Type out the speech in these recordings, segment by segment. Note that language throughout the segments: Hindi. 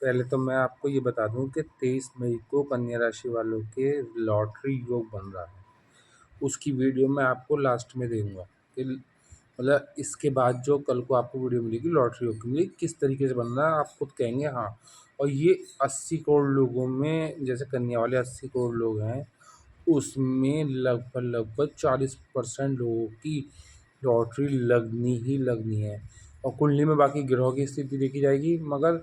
पहले तो मैं आपको ये बता दूँ कि 23 मई को कन्या राशि वालों के लॉटरी योग बन रहा है। उसकी वीडियो मैं आपको लास्ट में दे दूँगा कि मतलब इसके बाद जो कल को आपको वीडियो मिलेगी लॉटरी योग की मिलेगी, किस तरीके से बन रहा है आप खुद कहेंगे हाँ। और ये 80 करोड़ लोगों में, जैसे कन्या वाले 80 करोड़ लोग हैं, उसमें लगभग 40% लोगों की लॉटरी लगनी ही लगनी है। और कुंडली में बाकी ग्रहों की स्थिति देखी जाएगी, मगर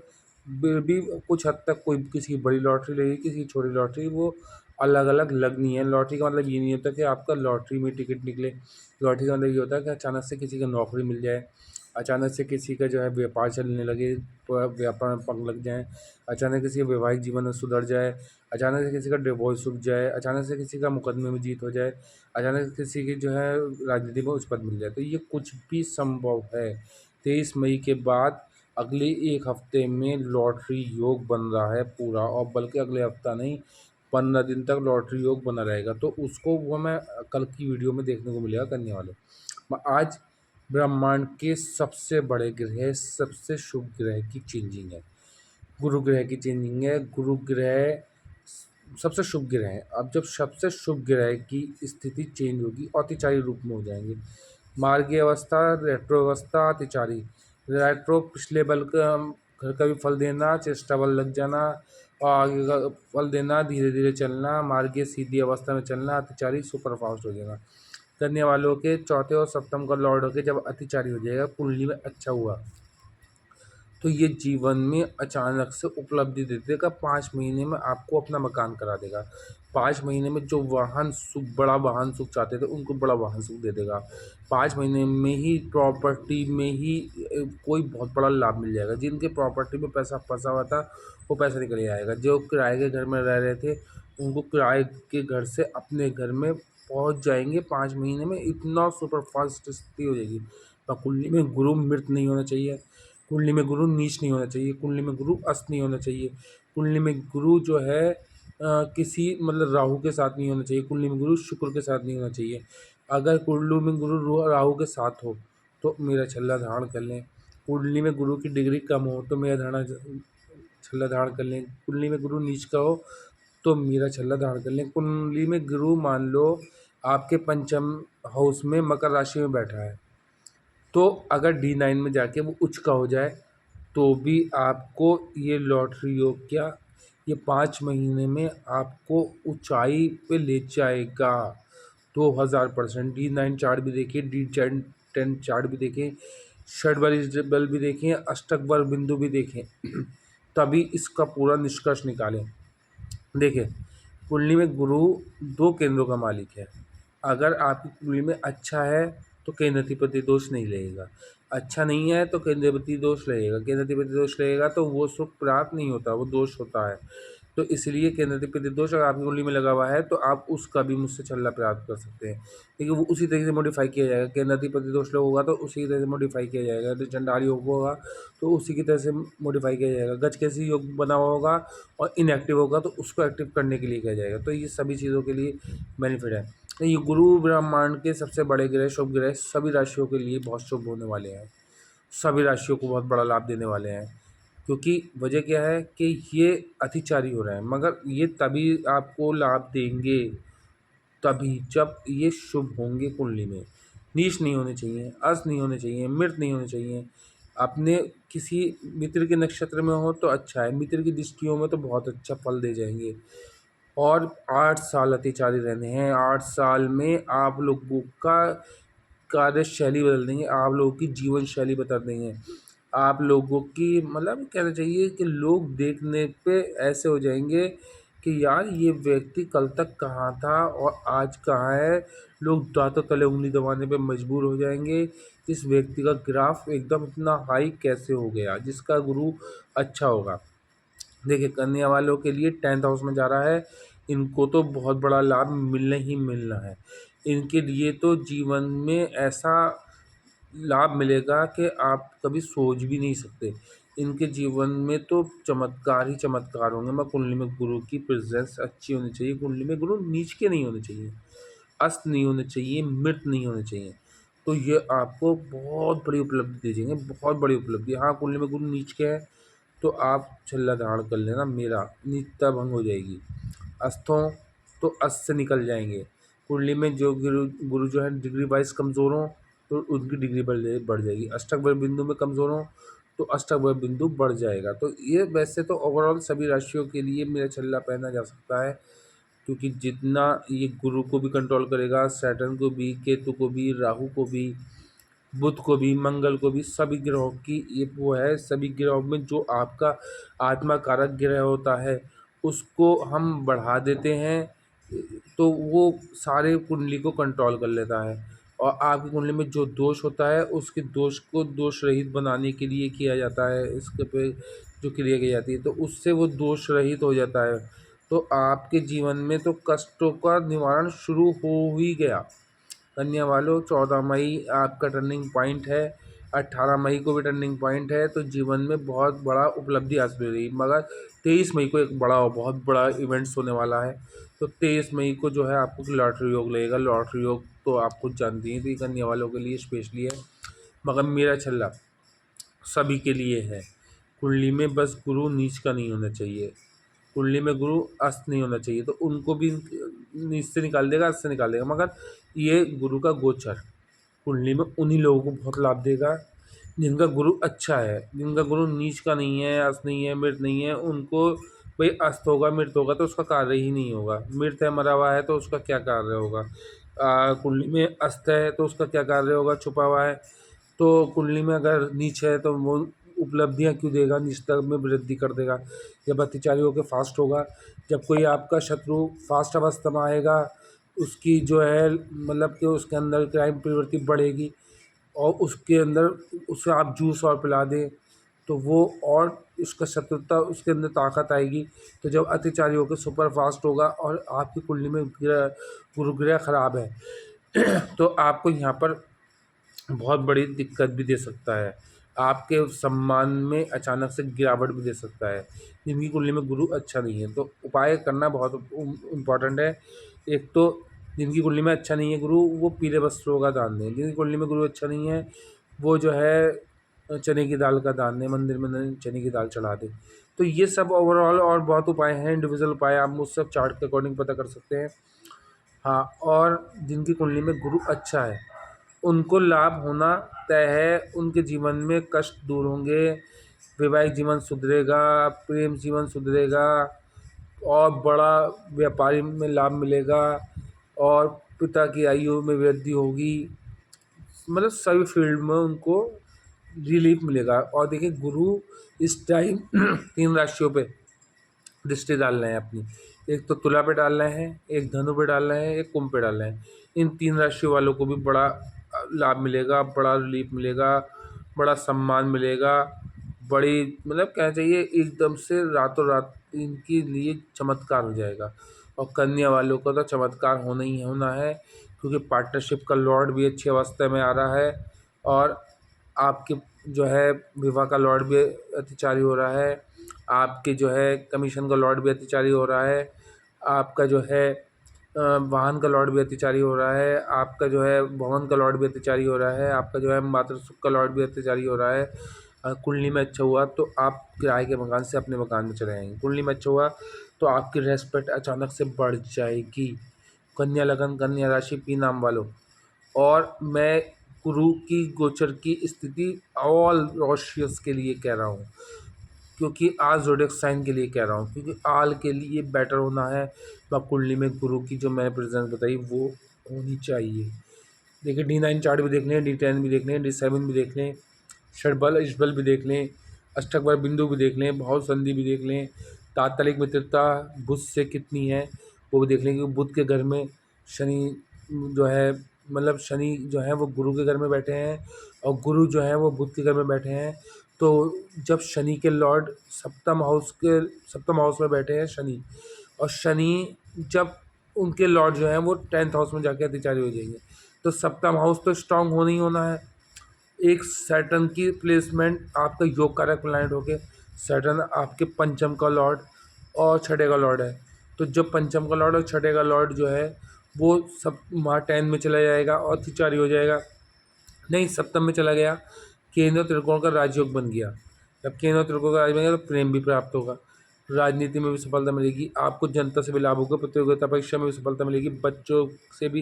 फिर भी कुछ हद तक कोई किसी की बड़ी लॉटरी लगेगी, किसी की छोटी लॉटरी, वो अलग-अलग लगनी है। लॉटरी का मतलब ये नहीं होता कि आपका लॉटरी में टिकट निकले। लॉटरी का मतलब ये होता है कि अचानक से किसी को नौकरी मिल जाए, अचानक से किसी का जो है व्यापार चलने लगे, तो व्यापार में पंख लग जाएँ, अचानक किसी का वैवाहिक जीवन में सुधर जाए, अचानक से किसी का डिवोर्स रुक जाए, अचानक से किसी का मुकदमे में जीत हो जाए, अचानक से किसी की जो है राजनीति में उच्च पद मिल जाए। तो ये कुछ भी संभव है। 23 मई के बाद अगले 1 हफ्ते में लॉटरी योग बन रहा है पूरा, और बल्कि अगले हफ्ता नहीं, 15 दिन तक लॉटरी योग बना रहेगा। तो उसको वो मैं कल की वीडियो में देखने को मिलेगा करने वाले। आज ब्रह्मांड के सबसे बड़े ग्रह, सबसे शुभ ग्रह की चेंजिंग है। गुरु ग्रह की चेंजिंग है। गुरु ग्रह सबसे शुभ ग्रह है। अब जब सबसे शुभ ग्रह की स्थिति चेंज होगी, अतिचारी रूप में हो जाएंगे। मार्गीय अवस्था, रेट्रो अवस्था, अतिचारी। रेट्रो पिछले बल का घर का भी फल देना, चेष्टा बल लग जाना और आगे का फल देना, धीरे धीरे चलना। मार्गीय सीधी अवस्था में चलना, अतिचारी सुपर फास्ट हो जाएगा। कन्या वालों के चौथे और सप्तम का लॉर्ड होकर जब अतिचारी हो जाएगा, कुंडली में अच्छा हुआ, तो ये जीवन में अचानक से उपलब्धि दे देगा। 5 महीने में आपको अपना मकान करा देगा। 5 महीने में जो वाहन सुख, बड़ा वाहन सुख चाहते थे, उनको बड़ा वाहन सुख दे देगा। 5 महीने में ही प्रॉपर्टी में ही कोई बहुत बड़ा लाभ मिल जाएगा। जिनके प्रॉपर्टी में पैसा फंसा हुआ था, वो पैसा निकल आएगा। जो किराए के घर में रह रहे थे, उनको किराए के घर से अपने घर में पहुंच जाएंगे 5 महीने में। इतना सुपर फास्ट स्थिति हो जाएगी। तो कुंडली में गुरु मृत नहीं होना चाहिए, कुंडली में गुरु नीच नहीं होना चाहिए, कुंडली में गुरु अस्त नहीं होना चाहिए, कुंडली में गुरु जो है किसी मतलब राहु के साथ नहीं होना चाहिए, कुंडली में गुरु शुक्र के साथ नहीं होना चाहिए। अगर कुंडली में गुरु राहु के साथ हो तो मेरा छल्ला धारण कर लें। कुंडली में गुरु की डिग्री कम हो तो मेरा छल्ला धारण कर लें। कुंडली में गुरु नीच का हो तो मेरा छल्ला धारण कर लें। कुंडली में गुरु मान लो आपके पंचम हाउस में मकर राशि में बैठा है, तो अगर D9 में जाके वो उच्च का हो जाए, तो भी आपको ये लॉटरी योग क्या, ये 5 महीने में आपको ऊंचाई पे ले जाएगा 2000%। D9 चार्ट भी देखिए, D10 चार्ट भी देखें, षड बल भी देखें, अष्टक बल बिंदु भी देखें, तभी इसका पूरा निष्कर्ष निकालें। देखिए, कुंडली में गुरु 2 केंद्रों का मालिक है। अगर आपकी कुंडली में अच्छा है तो केंद्राधिपति दोष नहीं लगेगा, अच्छा नहीं है तो केंद्राधिपति दोष लगेगा। केंद्राधिपति दोष लगेगा तो वो सुख प्राप्त नहीं होता, वो दोष होता है। तो इसलिए केंद्राधिपति दोष अगर आपकी कुंडली में लगा हुआ है तो आप उसका भी मुझसे छल्ला प्राप्त कर सकते हैं, क्योंकि वो उसी तरीके से मॉडिफाई किया जाएगा। केंद्राधिपति दोष लोग होगा तो उसी की तरह से मॉडिफाई किया जाएगा। यदि चंडाल योग होगा तो उसी की तरह से मॉडिफाई किया जाएगा। गजकेसरी योग बना हुआ होगा और इनएक्टिव होगा तो उसको एक्टिव करने के लिए किया जाएगा। तो ये सभी चीज़ों के लिए बेनिफिट है। तो ये गुरु ब्रह्मांड के सबसे बड़े ग्रह, शुभ ग्रह, सभी राशियों के लिए बहुत शुभ होने वाले हैं। सभी राशियों को बहुत बड़ा लाभ देने वाले हैं, क्योंकि वजह क्या है कि ये अतिचारी हो रहे हैं, मगर ये तभी आपको लाभ देंगे तभी जब ये शुभ होंगे। कुंडली में नीच नहीं होने चाहिए, अस्त नहीं होने चाहिए, मृत नहीं होने चाहिए। अपने किसी मित्र के नक्षत्र में हो तो अच्छा है, मित्र की दृष्टियों में तो बहुत अच्छा फल दे जाएंगे। और 8 साल अतिचारी रहने हैं। 8 साल में आप लोगों का कार्यशैली बदल देंगे, आप लोगों की जीवन शैली बदल देंगे। आप लोगों की मतलब कहना चाहिए कि लोग देखने पे ऐसे हो जाएंगे कि यार ये व्यक्ति कल तक कहाँ था और आज कहाँ है। लोग दांतों तले उंगली दबाने पे मजबूर हो जाएंगे, इस व्यक्ति का ग्राफ एकदम इतना हाई कैसे हो गया, जिसका गुरु अच्छा होगा। देखिए, कन्या वालों के लिए 10th हाउस में जा रहा है, इनको तो बहुत बड़ा लाभ मिलना ही मिलना है। इनके लिए तो जीवन में ऐसा लाभ मिलेगा कि आप कभी सोच भी नहीं सकते। इनके जीवन में तो चमत्कार ही चमत्कार होंगे। मैं कुंडली में गुरु की प्रेजेंस अच्छी होनी चाहिए, कुंडली में गुरु नीच के नहीं होने चाहिए, अस्त नहीं होने चाहिए, मृत नहीं होने चाहिए। तो ये आपको बहुत बड़ी उपलब्धि दे देंगे, बहुत बड़ी उपलब्धि। हाँ, कुंडली में गुरु नीच के है तो आप छल्ला धारण कर लेना, मेरा नित्यता भंग हो जाएगी। अस्थों तो अस्त से निकल जाएंगे। कुंडली में जो गुरु जो है डिग्री वाइज कमज़ोर हों तो उनकी डिग्री बढ़ जाएगी। अष्टक बल बिंदु में कमज़ोर हों तो अष्टक बल बिंदु बढ़ जाएगा। तो ये वैसे तो ओवरऑल सभी राशियों के लिए मेरा छल्ला पहना जा सकता है, क्योंकि जितना ये गुरु को भी कंट्रोल करेगा, सैटर्न को भी, केतु को भी, राहु को भी, बुध को भी, मंगल को भी, सभी ग्रहों की ये वो है। सभी ग्रहों में जो आपका आत्मा कारक ग्रह होता है उसको हम बढ़ा देते हैं, तो वो सारे कुंडली को कंट्रोल कर लेता है। और आपकी कुंडली में जो दोष होता है उसके दोष को दोष रहित बनाने के लिए किया जाता है, इसके पे जो क्रिया की जाती है तो उससे वो दोष रहित हो जाता है। तो आपके जीवन में तो कष्टों का निवारण शुरू हो ही गया। कन्या वालों, 14 मई आपका टर्निंग पॉइंट है, 18 मई को भी टर्निंग पॉइंट है, तो जीवन में बहुत बड़ा उपलब्धि हासिल हो रही है। मगर 23 मई को एक बहुत बड़ा इवेंट्स होने वाला है। तो 23 मई को जो है आपको लॉटरी योग लगेगा। लॉटरी योग तो आप खुद जानती हैं, तो ये कन्या वालों के लिए स्पेशली है। मगर मेरा छल्ला सभी के लिए है। कुंडली में बस गुरु नीच का नहीं होना चाहिए, कुंडली में गुरु अस्त नहीं होना चाहिए, तो उनको भी नीच से निकाल देगा, अस्त से निकाल देगा। मगर ये गुरु का गोचर कुंडली में उन्हीं लोगों को बहुत लाभ देगा जिनका गुरु अच्छा है। जिनका गुरु नीच का नहीं है, अस्त नहीं है, मृत नहीं है, उनको भाई अस्त होगा, मृत होगा तो उसका कार्य ही नहीं होगा। मृत है, मरा हुआ है, तो उसका क्या कार्य होगा। कुंडली में अस्त है तो उसका क्या कार्य होगा, छुपा हुआ है। तो कुंडली में अगर नीच है तो वो उपलब्धियां क्यों देगा, निष्ठा में वृद्धि कर देगा। जब अतिचारी होकर फास्ट होगा, जब कोई आपका शत्रु फास्ट अवस्था में आएगा, उसकी जो है मतलब कि उसके अंदर क्राइम प्रवृत्ति बढ़ेगी, और उसके अंदर उसे आप जूस और पिला दें तो वो और उसका शत्रुता, उसके अंदर ताकत आएगी। तो जब अतिचारी होकर सुपर फास्ट होगा और आपकी कुंडली में गुरु ग्रह खराब है तो आपको यहाँ पर बहुत बड़ी दिक्कत भी दे सकता है। आपके सम्मान में अचानक से गिरावट भी दे सकता है। जिनकी कुंडली में गुरु अच्छा नहीं है तो उपाय करना बहुत इम्पॉर्टेंट है। एक तो जिनकी कुंडली में अच्छा नहीं है गुरु, वो पीले वस्त्रों का दान दें। जिनकी कुंडली में गुरु अच्छा नहीं है वो जो है चने की दाल का दान दें, मंदिर में चने की दाल चढ़ा दें। तो ये सब ओवरऑल और बहुत उपाय हैं, इंडिविजुअल उपाय आप मुझसे चार्ट के अकॉर्डिंग पता कर सकते हैं। हाँ, और जिनकी कुंडली में गुरु अच्छा है उनको लाभ होना तय है। उनके जीवन में कष्ट दूर होंगे, वैवाहिक जीवन सुधरेगा, प्रेम जीवन सुधरेगा, और बड़ा व्यापारी में लाभ मिलेगा, और पिता की आयु में वृद्धि होगी। मतलब सभी फील्ड में उनको रिलीफ मिलेगा। और देखिए गुरु इस टाइम 3 राशियों पे दृष्टि डाल रहे हैं अपनी। एक तो तुला पे डाल रहे हैं, एक धनु पे डाल रहे हैं, एक कुंभ पे डाल रहे हैं। इन 3 राशि वालों को भी बड़ा लाभ मिलेगा, बड़ा रिलीफ मिलेगा, बड़ा सम्मान मिलेगा, बड़ी मतलब कहना चाहिए एकदम से रातों रात इनके लिए चमत्कार हो जाएगा। और कन्या वालों का तो चमत्कार होना ही होना है, क्योंकि पार्टनरशिप का लॉर्ड भी अच्छी अवस्था में आ रहा है, और आपके जो है विवाह का लॉर्ड भी अतिचारी हो रहा है, आपके जो है कमीशन का लॉर्ड भी अतिचारी हो रहा है, आपका जो है वाहन का लॉर्ड भी अतिचारी हो रहा है, आपका जो है भवन का लॉर्ड भी अतिचारी हो रहा है, आपका जो है मातृ सुख का लॉर्ड भी अतिचारी हो रहा है। कुंडली में अच्छा हुआ तो आप किराए के मकान से अपने मकान में चले आएंगे। कुंडली में अच्छा हुआ तो आपकी रेस्पेक्ट अचानक से बढ़ जाएगी। कन्या लगन, कन्या राशि, पी नाम वालों, और मैं गुरु की गोचर की स्थिति ऑल रॉशियस के लिए कह रहा हूँ, क्योंकि आज ज़ोडिएक साइन के लिए कह रहा हूँ, क्योंकि आल के लिए बेटर होना है। तो कुंडली में गुरु की जो मैंने प्रेजेंस बताई वो होनी चाहिए। देखिए D9 चार्ट भी देख लें, D10 भी देख लें, D7 भी देख लें, षडबल इष्टबल भी देख लें, अष्टक बल बिंदु भी देख लें, भाव संधि भी देख लें, तात्कालिक मित्रता बुध से कितनी है वो भी देख लें। क्योंकि बुध के घर में शनि जो है मतलब शनि जो है वो गुरु के घर में बैठे हैं, और गुरु जो है वो बुध के घर में बैठे हैं। तो जब शनि के लॉर्ड सप्तम हाउस में बैठे हैं शनि, और शनि जब उनके लॉर्ड जो हैं वो 10th हाउस में जाके अतिचारी हो जाएंगे, तो सप्तम हाउस तो स्ट्रांग होना ही होना है। एक सैटर्न की प्लेसमेंट आपका योग कारक प्लैनेट होके, सैटर्न आपके पंचम का लॉर्ड और छठे का लॉर्ड है। तो जब पंचम का लॉर्ड और छठे का लॉर्ड जो है वो सब वहाँ 10 में चला जाएगा और अतिचारी हो जाएगा। नहीं, सप्तम में चला गया, केंद्र त्रिकोण का राजयोग बन गया। जब केंद्र और त्रिकोण का राज बनेगा तो प्रेम भी प्राप्त होगा। राजनीति में भी सफलता मिलेगी, आपको जनता से भी लाभ होगा, प्रतियोगिता परीक्षा में भी सफलता मिलेगी, बच्चों से भी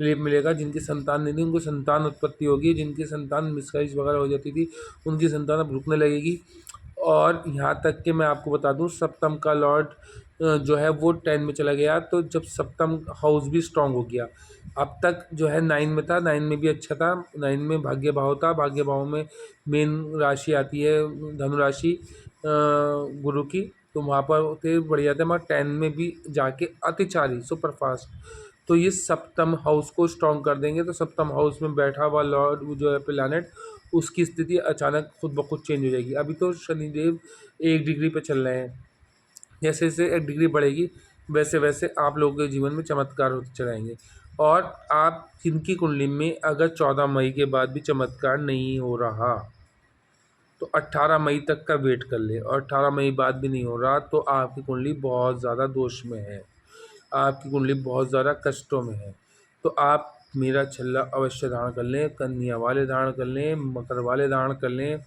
रिलीफ मिलेगा। जिनकी संतान नहीं थी उनको संतान उत्पत्ति होगी, जिनकी संतान मिसकैरेज वगैरह हो जाती थी उनकी संतान अब रुकने लगेगी। और यहाँ तक कि मैं आपको बता दूँ, सप्तम का लॉर्ड जो है वो 10 में चला गया, तो जब सप्तम हाउस भी स्ट्रांग हो गया। अब तक जो है 9 में था, 9 में भी अच्छा था, 9 में भाग्य भाव था, भाग्य भाव में मेन राशि आती है धनु राशि गुरु की, तो वहाँ पर थे बढ़िया थे, मगर 10 में भी जाके अतिचारी सुपर फास्ट, तो ये सप्तम हाउस को स्ट्रांग कर देंगे। तो सप्तम हाउस में बैठा हुआ लॉर्ड जो है प्लैनेट, उसकी स्थिति अचानक खुद ब खुद चेंज हो जाएगी। अभी तो शनिदेव 1 डिग्री पे चल रहे हैं, जैसे जैसे 1 डिग्री बढ़ेगी वैसे वैसे आप लोगों के जीवन में चमत्कार होते चले आएंगे। और आप जिनकी कुंडली में अगर 14 मई के बाद भी चमत्कार नहीं हो रहा तो 18 मई तक का वेट कर ले, और 18 मई बाद भी नहीं हो रहा तो आपकी कुंडली बहुत ज़्यादा दोष में है, आपकी कुंडली बहुत ज़्यादा कष्टों में है। तो आप मेरा छल्ला अवश्य धारण कर लें, कन्या वाले धारण कर लें, मकर वाले धारण कर लें।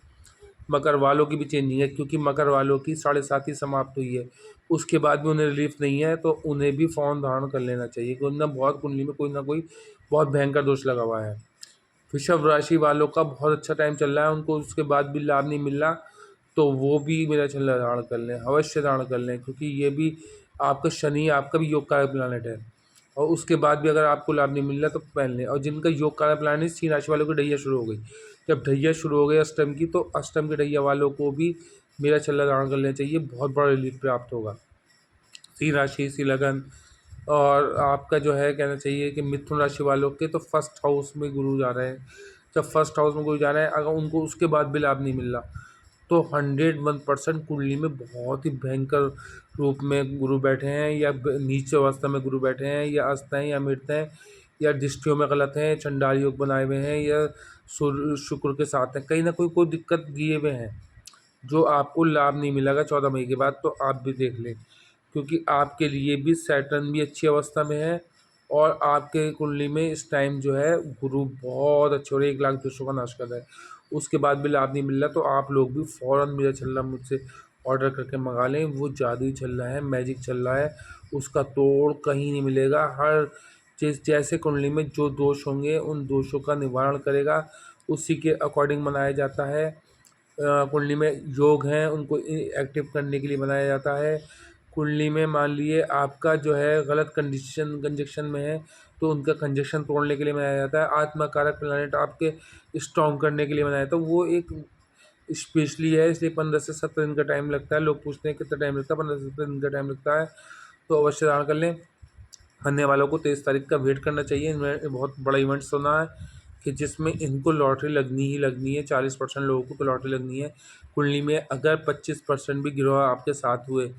मकर वालों की भी चेंजिंग है, क्योंकि मकर वालों की 7.5 ही समाप्त हुई है, उसके बाद भी उन्हें रिलीफ नहीं है, तो उन्हें भी फ़ौरन धारण कर लेना चाहिए, क्योंकि ना बहुत कुंडली में कोई ना कोई बहुत भयंकर दोष लगा हुआ है। वृषभ राशि वालों का बहुत अच्छा टाइम चल रहा है, उनको उसके बाद भी लाभ नहीं मिल रहा, तो वो भी मेरा छल्ला धारण कर लें, अवश्य धारण कर लें, क्योंकि ये भी आपका शनि आपका भी योग कारक प्लैनेट है, और उसके बाद भी अगर आपको लाभ नहीं मिल रहा तो पहन लें। और जिनका योग कारक प्लैनेट, सिंह राशि वालों की ढैया शुरू हो गई, जब ढैया शुरू हो गई अष्टम की, तो अष्टम के ढैया वालों को भी मेरा छल्ला धारण कर लेना चाहिए, बहुत बड़ा रिलीफ प्राप्त होगा। सिंह राशि, सिंह लगन, और आपका जो है कहना चाहिए कि मिथुन राशि वालों के तो फर्स्ट हाउस में गुरु जा रहे हैं। जब फर्स्ट हाउस में गुरु जा रहे हैं, अगर उनको उसके बाद भी लाभ नहीं मिल रहा तो 101% कुंडली में बहुत ही भयंकर रूप में गुरु बैठे हैं, या नीच अवस्था में गुरु बैठे हैं, या अस्त हैं, या मृत हैं, या दृष्टियों में गलत हैं, चंडाल योग बनाए हुए हैं, या सूर्य शुक्र के साथ हैं, कहीं ना कोई दिक्कत दिए हुए हैं, जो आपको लाभ नहीं मिलेगा 14 मई के बाद। तो आप भी देख लें, क्योंकि आपके लिए भी सैटर्न भी अच्छी अवस्था में है, और आपके कुंडली में इस टाइम जो है गुरु बहुत अच्छे, और 1 लाख दोषों का नाश कर रहा है, उसके बाद भी लाभ नहीं मिल रहा, तो आप लोग भी फ़ौरन मेरा छल्ला मुझसे ऑर्डर करके मंगा लें। वो जादुई छल्ला है, मैजिक छल्ला है, उसका तोड़ कहीं नहीं मिलेगा। हर चीज़ जैसे कुंडली में जो दोष होंगे उन दोषों का निवारण करेगा, उसी के अकॉर्डिंग बनाया जाता है। कुंडली में योग हैं उनको एक्टिव करने के लिए बनाया जाता है। कुंडली में मान लिए आपका जो है गलत कंजक्शन में है, तो उनका कंजक्शन तोड़ने के लिए बनाया जाता है। आत्मा कारक प्लैनेट आपके स्ट्रॉन्ग करने के लिए बनाया जाता है, वो एक स्पेशली है, इसलिए 15 से 17 दिन का टाइम लगता है। लोग पूछते हैं कितना टाइम लगता है, 15 से 17 दिन का टाइम लगता है, तो अवश्य धारण कर लें। आने वालों को 23 तारीख का वेट करना चाहिए। इनमें बहुत बड़ा इवेंट्स होना है कि जिसमें इनको लॉटरी लगनी ही लगनी है। 40% लोगों को तो लॉटरी लगनी है। कुंडली में अगर 25% भी गिरोह आपके साथ हुए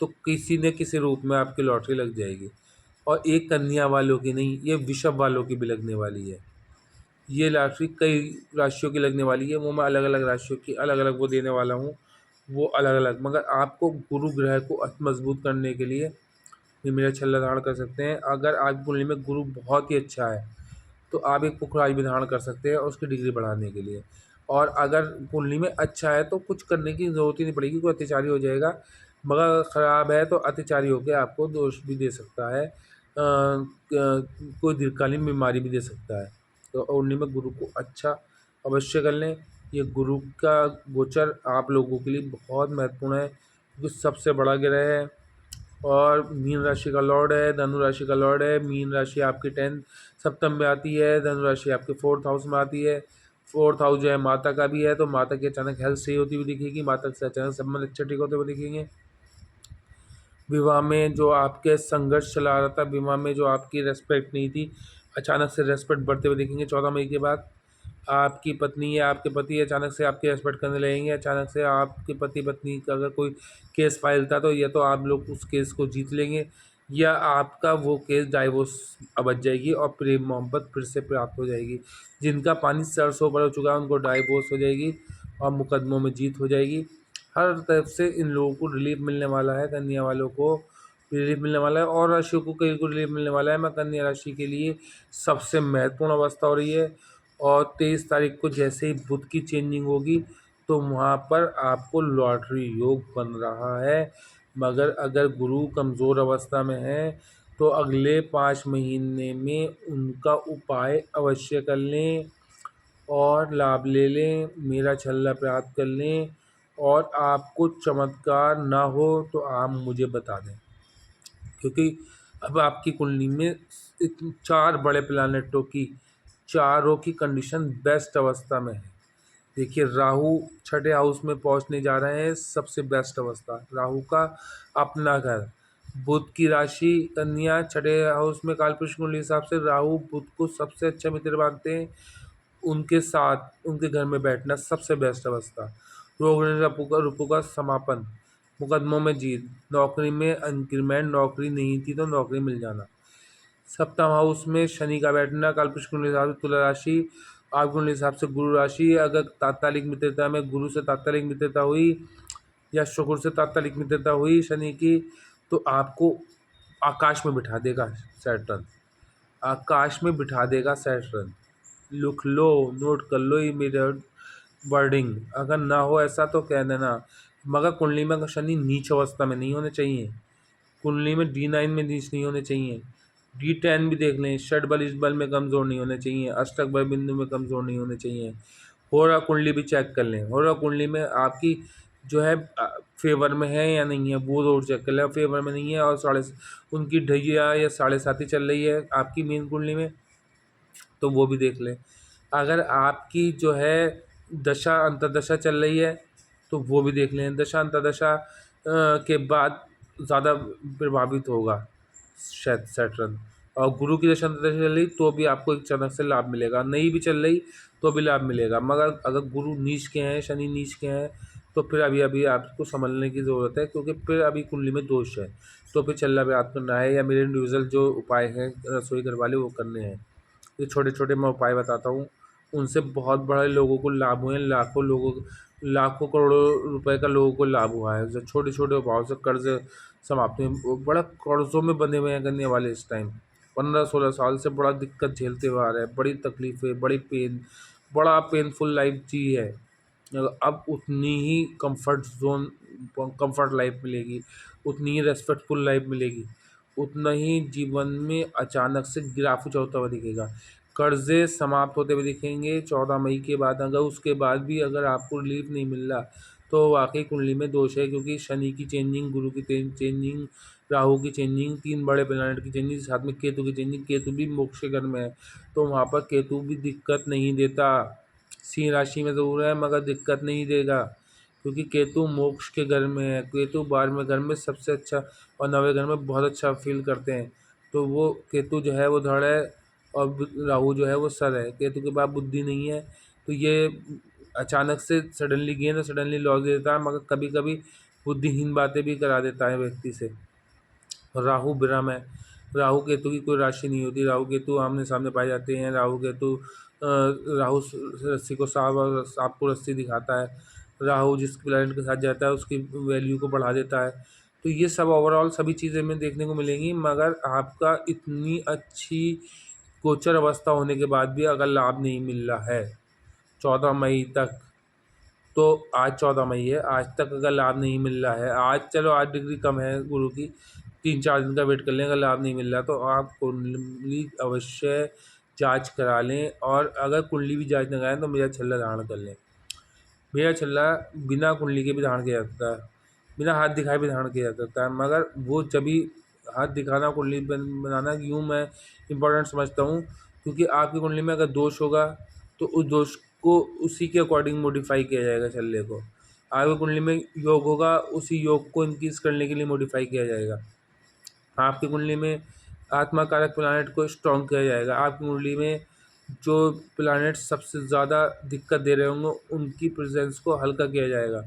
तो किसी न किसी रूप में आपकी लॉटरी लग जाएगी। और एक कन्या वालों की नहीं, ये वृषभ वालों की भी लगने वाली है। ये लॉटरी कई राशियों की लगने वाली है, वो मैं अलग अलग राशियों की अलग अलग वो देने वाला हूँ, वो अलग अलग। मगर आपको गुरु ग्रह को मजबूत करने के लिए ये मेरा छल्ला धारण कर सकते हैं। अगर आपकी कुंडली में गुरु बहुत ही अच्छा है तो आप एक पुखराज भी धारण कर सकते हैं उसकी डिग्री बढ़ाने के लिए। और अगर कुंडली में अच्छा है तो कुछ करने की ज़रूरत ही नहीं पड़ेगी, कोई अत्याचारी हो जाएगा। मगर ख़राब है तो अत्याचारी होकर आपको दोष भी दे सकता है, कोई दीर्घकालीन बीमारी भी दे सकता है। तो कुंडली में गुरु को अच्छा अवश्य कर लें। ये गुरु का गोचर आप लोगों के लिए बहुत महत्वपूर्ण है, क्योंकि सबसे बड़ा ग्रह है, और मीन राशि का लॉर्ड है, धनु राशि का लॉर्ड है। मीन राशि आपकी 10 सप्तम में आती है, धनु राशि आपके 4th हाउस में आती है। 4th हाउस जो है माता का भी है, तो माता की अचानक हेल्थ सही होती हुई दिखेगी, माता से अचानक संबंध अच्छे ठीक होते हुए दिखेंगे। विवाह में जो आपके संघर्ष चला रहा था, विवाह में जो आपकी रेस्पेक्ट नहीं थी, अचानक से रेस्पेक्ट बढ़ते हुए दिखेंगे 14 मई के बाद। आपकी पत्नी या आपके पति अचानक से आपकी रेस्पेक्ट करने लगेंगे। अचानक से आपके पति पत्नी का अगर कोई केस फाइल था तो या तो आप लोग उस केस को जीत लेंगे, या आपका वो केस डाइवोर्स बच जाएगी और प्रेम मोहब्बत फिर से प्राप्त हो जाएगी। जिनका पानी सरसों पर हो चुका है उनको डाइवोर्स हो जाएगी और मुकदमों में जीत हो जाएगी। हर तरफ से इन लोगों को रिलीफ मिलने वाला है, कन्या वालों को रिलीफ मिलने वाला है, और राशियों को कई को रिलीफ मिलने वाला है। मैं कन्या राशि के लिए सबसे महत्वपूर्ण अवस्था हो रही है, और 23 तारीख को जैसे ही बुध की चेंजिंग होगी तो वहाँ पर आपको लॉटरी योग बन रहा है। मगर अगर गुरु कमज़ोर अवस्था में है तो अगले 5 महीने में उनका उपाय अवश्य कर लें और लाभ ले लें, मेरा छल्ला प्राप्त कर लें। और आपको चमत्कार ना हो तो आप मुझे बता दें, क्योंकि अब आपकी कुंडली में 4 बड़े प्लैनेटों की चारों की कंडीशन बेस्ट अवस्था में है। देखिए, राहु छठे हाउस में पहुंचने जा रहे हैं, सबसे बेस्ट अवस्था राहु का अपना घर। बुध की राशि कन्या, छठे हाउस में कालपुरुष कुंडली हिसाब से राहु बुध को सबसे अच्छा मित्र मानते हैं। उनके साथ उनके घर में बैठना सबसे बेस्ट अवस्था। रोग रूपों का समापन, मुकदमों में जीत, नौकरी में इंक्रीमेंट, नौकरी नहीं थी तो नौकरी मिल जाना। सप्तम हाउस में शनि का बैठना, कालपुरुष कुंडली हिसाब से तुला राशि, आप कुंडली हिसाब से गुरु राशि। अगर तात्कालिक मित्रता में गुरु से तात्कालिक मित्रता हुई या शुक्र से तात्कालिक मित्रता हुई शनि की, तो आपको आकाश में बिठा देगा सैटर्न, आकाश में बिठा देगा सैटर्न। लिख लो, नोट कर लो ये मेरा वर्डिंग। अगर ना हो ऐसा तो कह देना। मगर कुंडली में शनि नीच अवस्था में नहीं होने चाहिए, कुंडली में D9 में नीच नहीं होने चाहिए। D10 भी देख लें, षड बल इस बल में कमज़ोर नहीं होने चाहिए, अष्टक बल बिंदु में कमज़ोर नहीं होने चाहिए। होरा कुंडली भी चेक कर लें, होरा कुंडली में आपकी जो है फेवर में है या नहीं है वो रोड चेक कर लें। फेवर में नहीं है और उनकी ढैया या 7.5 ही चल रही है आपकी मेन कुंडली में, तो वो भी देख लें। अगर आपकी जो है दशा अंतर्दशा चल रही है तो वो भी देख लें। दशा अंतर्दशा के बाद ज़्यादा प्रभावित होगा शायद सैटर्न। और गुरु की दशा अंतर्दशा चल रही तो भी आपको एक चमक से लाभ मिलेगा, नहीं भी चल रही तो भी लाभ मिलेगा। मगर अगर गुरु नीच के हैं, शनि नीच के हैं, तो फिर अभी अभी आपको समझने की ज़रूरत है, क्योंकि फिर अभी कुंडली में दोष है। तो फिर चल्ला प्राप्त करना है या मेरे इंडिविजुअल जो उपाय हैं रसोई घर वाले वो करने हैं। ये छोटे छोटे मैं उपाय बताता हूँ, उनसे बहुत बड़े लोगों को लाभ हुए हैं। लाखों करोड़ों रुपए का लोगों को लाभ हुआ है। जो छोटे छोटे उपायों से कर्ज समाप्त हुए, वो बड़ा कर्जों में बंधे हुए हैं करने वाले इस टाइम 15-16 साल से बड़ा दिक्कत झेलते हुए आ रहे हैं, बड़ी तकलीफ़ें, बड़ी पेन, बड़ा पेनफुल लाइफ जी है। अब उतनी ही कंफर्ट लाइफ मिलेगी, उतनी ही रेस्पेक्टफुल लाइफ मिलेगी, उतना ही जीवन में अचानक से गिराफ चढ़ता हुआ दिखेगा। कर्जे समाप्त होते हुए दिखेंगे 14 मई के बाद। अगर उसके बाद भी अगर आपको रिलीफ नहीं मिल रहा तो वाकई कुंडली में दोष है, क्योंकि शनि की चेंजिंग, गुरु की चेंजिंग, राहु की चेंजिंग, 3 बड़े प्लैनेट की चेंजिंग, साथ में केतु की चेंजिंग। केतु भी मोक्ष के घर में है तो वहाँ पर केतु भी दिक्कत नहीं देता। सिंह राशि में ज़रूर है मगर दिक्कत नहीं देगा, क्योंकि केतु मोक्ष के घर में है। केतु 12वें घर में सबसे अच्छा और 9वें घर में बहुत अच्छा फील करते हैं। तो वो केतु जो है वो धड़ है और राहु जो है वो सर है। केतु के पास बुद्धि नहीं है, तो ये अचानक से सडनली गेन और सडनली लॉस दे देता है, मगर कभी कभी बुद्धिहीन बातें भी करा देता है व्यक्ति से। राहु ब्रह्म है, राहु केतु की कोई राशि नहीं होती, राहु केतु आमने सामने पाए जाते हैं। राहु केतु राहु रस्सी को सांप और सांप को रस्सी दिखाता है। राहु जिस प्लैनेट के साथ जाता है उसकी वैल्यू को बढ़ा देता है। तो ये सब ओवरऑल सभी चीज़ें में देखने को मिलेंगी, मगर आपका इतनी अच्छी गोचर अवस्था होने के बाद भी अगर लाभ नहीं मिल रहा है 14 मई तक, तो आज 14 मई है, आज तक अगर लाभ नहीं मिल रहा है, आज चलो 8 डिग्री कम है गुरु की, 3-4 दिन का वेट कर लें। अगर लाभ नहीं मिल रहा तो आप कुंडली अवश्य जांच करा लें, और अगर कुंडली भी जांच न कराएं तो मेरा छल्ला धारण कर लें। मेरा छल्ला बिना कुंडली के भी धारण किया जाता है, बिना हाथ दिखाए भी धारण किया जा सकता है। मगर वो जब भी हाथ दिखाना, कुंडली बनाना, यूँ मैं इम्पोर्टेंट समझता हूँ, क्योंकि आपकी कुंडली में अगर दोष होगा तो उस दोष को उसी के अकॉर्डिंग मॉडिफाई किया जाएगा छल्ले को। आपकी कुंडली में योग होगा, उसी योग को इंक्रीज करने के लिए मॉडिफाई किया जाएगा। आपकी कुंडली में आत्मा कारक प्लैनेट को स्ट्रॉन्ग किया जाएगा। आपकी कुंडली में जो प्लैनेट सबसे ज़्यादा दिक्कत दे रहे होंगे उनकी प्रेजेंस को हल्का किया जाएगा।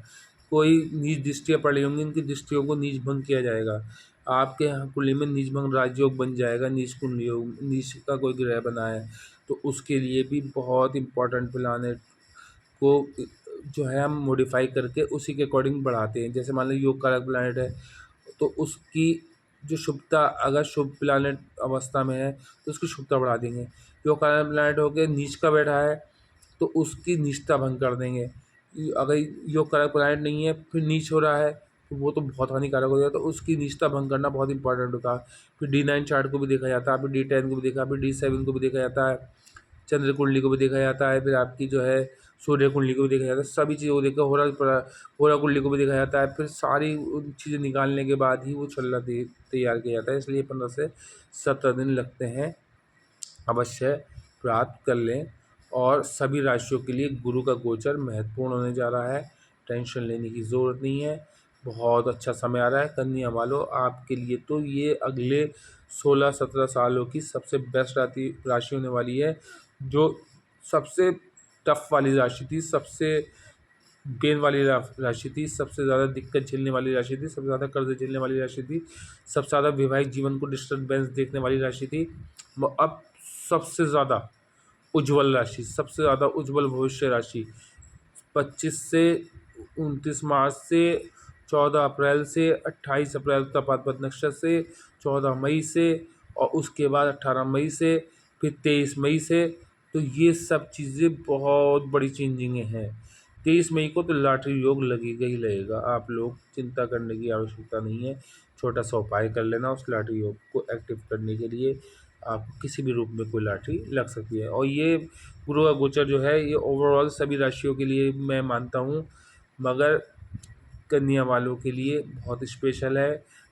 कोई नीच दृष्टियाँ पड़ी होंगी, उनकी दृष्टियों को नीच भंग किया जाएगा। आपके यहाँ कुंडली में नीच भंग राजयोग बन जाएगा। नीच कुंडली योग, नीच का कोई ग्रह बना है तो उसके लिए भी बहुत इंपॉर्टेंट प्लैनेट को जो है हम मॉडिफाई करके उसी के अकॉर्डिंग बढ़ाते हैं। जैसे मान लो योग कारक प्लैनेट है तो उसकी जो शुभता, अगर शुभ प्लैनेट अवस्था में है तो उसकी शुभता बढ़ा देंगे। योग कारक प्लैनेट हो के नीच का बैठा है तो उसकी नीचता भंग कर देंगे। अगर योग कारक प्लैनेट नहीं है, फिर नीच हो रहा है, तो वो तो बहुत हानिकारक हो जाता है। तो उसकी नीचता भंग करना बहुत इंपॉर्टेंट होता है। फिर D9 चार्ट को भी देखा जाता है, फिर D10 को भी देखा, फिर D7 को भी देखा जाता है, चंद्र कुंडली को भी देखा जाता है, फिर आपकी जो है सूर्य कुंडली को भी देखा जाता है। सभी चीज़ों को देखकर होरा कुंडली को भी देखा जाता है। फिर सारी उन चीज़ें निकालने के बाद ही वो छल्ला तैयार किया जाता है। इसलिए 15 से 17 दिन लगते हैं। अवश्य प्राप्त कर लें। और सभी राशियों के लिए गुरु का गोचर महत्वपूर्ण होने जा रहा है। टेंशन लेने की ज़रूरत नहीं है। बहुत अच्छा समय आ रहा है कन्या वालों आपके लिए। तो ये अगले 16-17 सालों की सबसे बेस्ट राशि होने वाली है। जो सबसे टफ वाली राशि थी, सबसे गेन वाली राशि थी, सबसे ज़्यादा दिक्कत झेलने वाली राशि थी, सबसे ज़्यादा कर्ज झेलने वाली राशि थी, सबसे ज़्यादा वैवाहिक जीवन को डिस्टर्बेंस देखने वाली राशि थी, वो अब सबसे ज़्यादा उज्ज्वल राशि, सबसे ज़्यादा उज्ज्वल भविष्य राशि 25 से 29 मार्च से 14 अप्रैल से 28 अप्रैल तक पादप नक्षत्र से 14 मई से और उसके बाद 18 मई से फिर 23 मई से। तो ये सब चीज़ें बहुत बड़ी चेंजिंगें हैं। 23 मई को तो लॉटरी योग लगेगा ही लगेगा। आप लोग चिंता करने की आवश्यकता नहीं है। छोटा सा उपाय कर लेना उस लॉटरी योग को एक्टिव करने के लिए। आपको किसी भी रूप में कोई लॉटरी लग सकती है। और ये गुरु का गोचर जो है ये ओवरऑल सभी राशियों के लिए मैं मानता हूँ, मगर कन्या वालों के लिए बहुत स्पेशल है।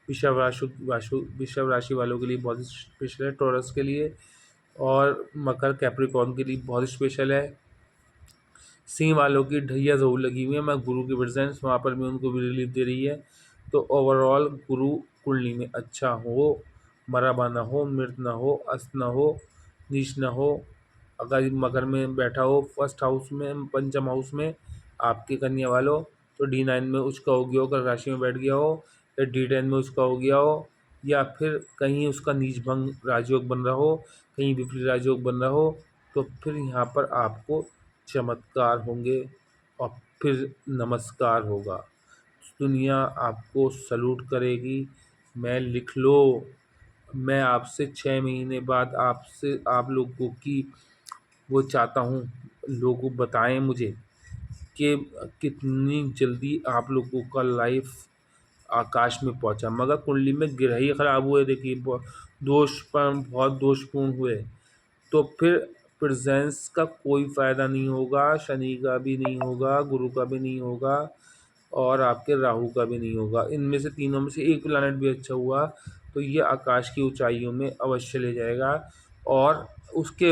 वृषभ राशि वालों के लिए बहुत स्पेशल है। टॉरस के लिए और मकर कैप्रिकॉर्न के लिए बहुत स्पेशल है। सिंह वालों की ढैया ज़रूर लगी हुई है। मैं गुरु की प्रेजेंस वहाँ पर भी उनको भी रिलीफ दे रही है। तो ओवरऑल गुरु कुंडली में अच्छा हो, मराबा ना हो, मृत ना हो, अस्त ना हो, नीच ना हो। अगर मकर में बैठा हो फर्स्ट हाउस में, पंचम हाउस में आपके कन्या वालों, तो D9 में उसका हो गया हो, अगर राशि में बैठ गया हो, या D10 में उसका हो गया हो, या फिर कहीं उसका नीच भंग राजयोग बन रहा हो, कहीं विपरीत राजयोग बन रहा हो, तो फिर यहाँ पर आपको चमत्कार होंगे और फिर नमस्कार होगा। दुनिया आपको सलूट करेगी। मैं लिख लो, मैं आपसे 6 महीने बाद आपसे आप लोगों की वो चाहता हूँ, लोग बताएं मुझे कि कितनी जल्दी आप लोगों का लाइफ आकाश में पहुंचा। मगर कुंडली में ग्रह ही खराब हुए, देखिए दोष पर बहुत दोषपूर्ण हुए, तो फिर प्रेजेंस का कोई फ़ायदा नहीं होगा। शनि का भी नहीं होगा, गुरु का भी नहीं होगा और आपके राहु का भी नहीं होगा। इनमें से तीनों में से एक प्लैनेट भी अच्छा हुआ तो ये आकाश की ऊंचाइयों में अवश्य ले जाएगा। और उसके